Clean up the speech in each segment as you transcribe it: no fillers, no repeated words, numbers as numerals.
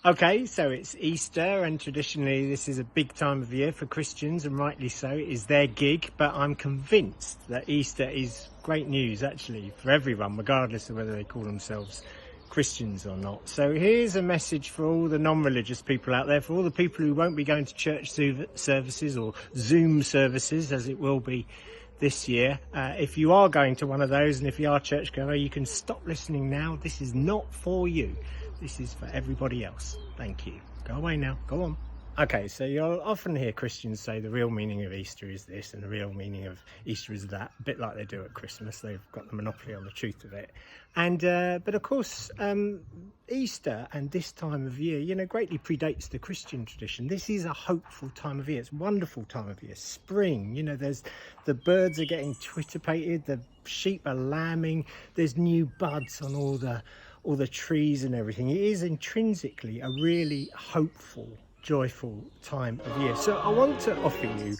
Okay, so it's Easter, and traditionally this is a big time of year for Christians, and rightly so. It is their gig, but I'm convinced that Easter is great news actually for everyone, regardless of whether they call themselves Christians or not. So here's a message for all the non-religious people out there, for all the people who won't be going to church services or Zoom services, as it will be this year. If you are going to one of those, and if you are churchgoer, you can stop listening now. This is not for you. This is for everybody else. Thank you. Go away now. Go on. Okay, so you'll often hear Christians say the real meaning of Easter is this and the real meaning of Easter is that, a bit like they do at Christmas. They've got the monopoly on the truth of it. And but of course, Easter and this time of year, greatly predates the Christian tradition. This is a hopeful time of year. It's a wonderful time of year. Spring, there's the birds are getting twitterpated, the sheep are lambing, there's new buds on all the trees and everything. It is intrinsically a really hopeful, joyful time of year. So I want to offer you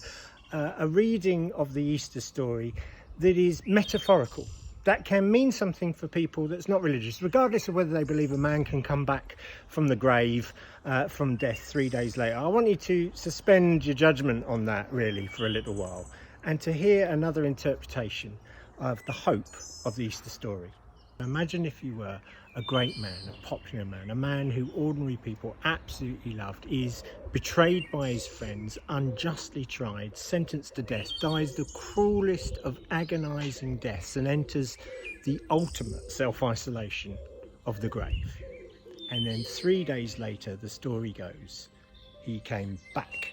a reading of the Easter story that is metaphorical, that can mean something for people that's not religious, regardless of whether they believe a man can come back from the grave, from death 3 days later. I want you to suspend your judgment on that really for a little while, and to hear another interpretation of the hope of the Easter story. Imagine if you were a great man, a popular man, a man who ordinary people absolutely loved, is betrayed by his friends, unjustly tried, sentenced to death, dies the cruelest of agonising deaths, and enters the ultimate self-isolation of the grave. And then 3 days later, the story goes, he came back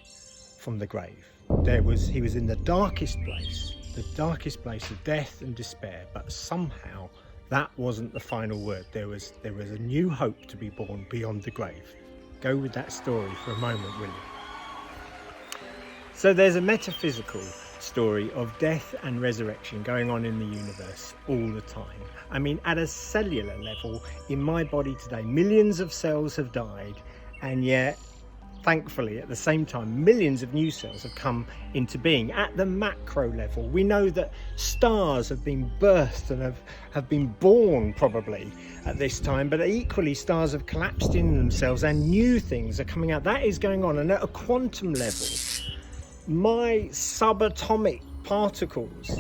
from the grave. He was in the darkest place of death and despair, but somehow that wasn't the final word. There was a new hope to be born beyond the grave. Go with that story for a moment, will you? So there's a metaphysical story of death and resurrection going on in the universe all the time. I mean, at a cellular level, in my body today, millions of cells have died, and yet, thankfully, at the same time, millions of new cells have come into being. At the macro level, we know that stars have been birthed and have been born probably at this time, but equally stars have collapsed in themselves and new things are coming out. That is going on. And at a quantum level, my subatomic particles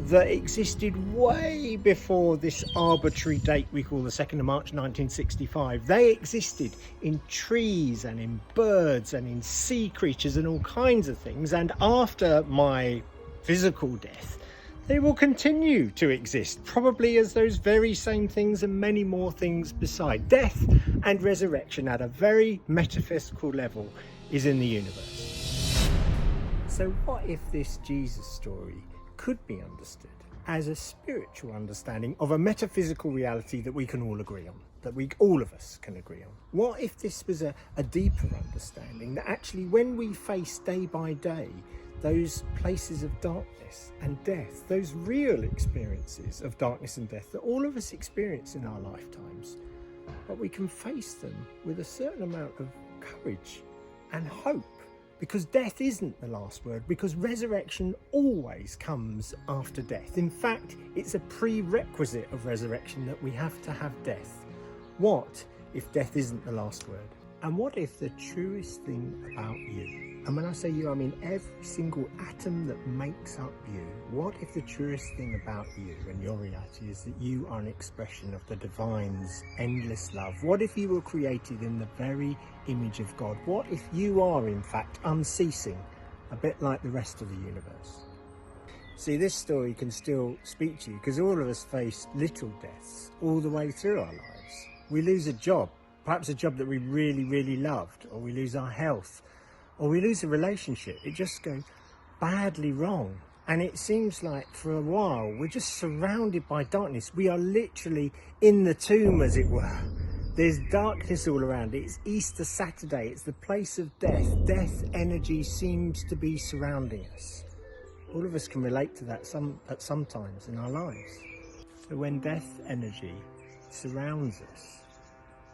that existed way before this arbitrary date we call the 2nd of March 1965. They existed in trees and in birds and in sea creatures and all kinds of things. And after my physical death, they will continue to exist, probably as those very same things and many more things beside. Death and resurrection at a very metaphysical level is in the universe. So what if this Jesus story could be understood as a spiritual understanding of a metaphysical reality that we can all agree on, that all of us can agree on? What if this was a deeper understanding, that actually when we face day by day those places of darkness and death, those real experiences of darkness and death that all of us experience in our lifetimes, but we can face them with a certain amount of courage and hope? Because death isn't the last word, because resurrection always comes after death. In fact, it's a prerequisite of resurrection that we have to have death. What if death isn't the last word? And what if the truest thing about you, and when I say you, I mean every single atom that makes up you, what if the truest thing about you and your reality is that you are an expression of the divine's endless love? What if you were created in the very image of God? What if you are in fact unceasing, a bit like the rest of the universe? See, this story can still speak to you because all of us face little deaths all the way through our lives. We lose a job, perhaps a job that we really, really loved, or we lose our health, or we lose a relationship. It just goes badly wrong. And it seems like for a while, we're just surrounded by darkness. We are literally in the tomb, as it were. There's darkness all around. It's Easter Saturday. It's the place of death. Death energy seems to be surrounding us. All of us can relate to that at some times in our lives. So when death energy surrounds us,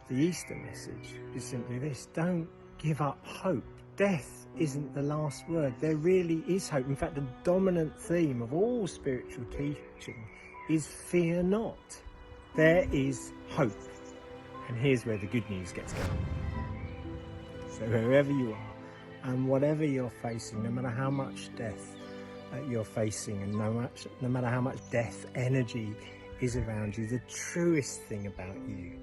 the Easter message is simply this: don't give up hope. Death isn't the last word. There really is hope. In fact, the dominant theme of all spiritual teaching is fear not. There is hope. And here's where the good news gets going. So wherever you are and whatever you're facing, no matter how much death you're facing, and no matter how much death energy is around you, the truest thing about you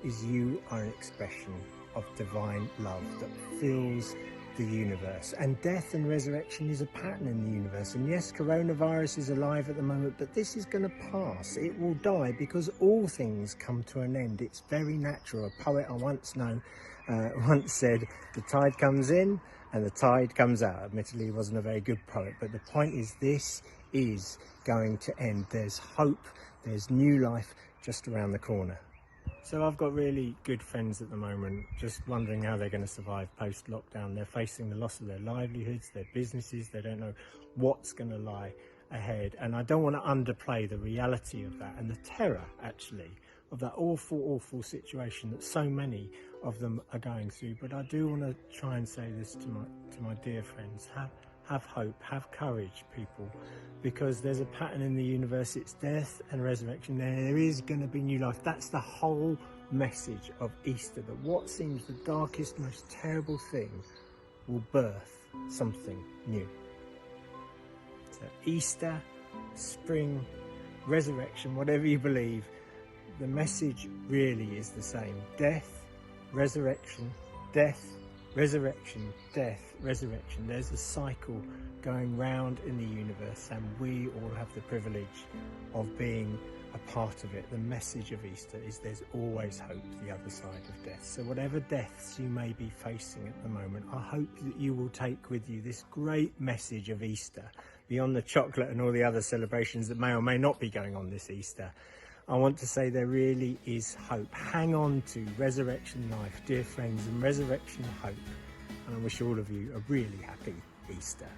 is you are an expression of divine love that fills the universe. And death and resurrection is a pattern in the universe. And yes, coronavirus is alive at the moment, but this is going to pass. It will die because all things come to an end. It's very natural. A poet I once known once said, the tide comes in and the tide comes out. Admittedly, he wasn't a very good poet, but the point is, this is going to end. There's hope, there's new life just around the corner. So I've got really good friends at the moment, just wondering how they're going to survive post-lockdown. They're facing the loss of their livelihoods, their businesses. They don't know what's going to lie ahead. And I don't want to underplay the reality of that and the terror, actually, of that awful, awful situation that so many of them are going through. But I do want to try and say this to my dear friends. Have hope, have courage, people, because there's a pattern in the universe. It's death and resurrection. There is going to be new life. That's the whole message of Easter, that what seems the darkest, most terrible thing will birth something new. So Easter, spring, resurrection, whatever you believe, the message really is the same. Death, resurrection, death, resurrection, death, resurrection. There's a cycle going round in the universe, and we all have the privilege of being a part of it. The message of Easter is there's always hope the other side of death. So whatever deaths you may be facing at the moment, I hope that you will take with you this great message of Easter, beyond the chocolate and all the other celebrations that may or may not be going on this Easter. I want to say there really is hope. Hang on to resurrection life, dear friends, and resurrection hope. And I wish all of you a really happy Easter.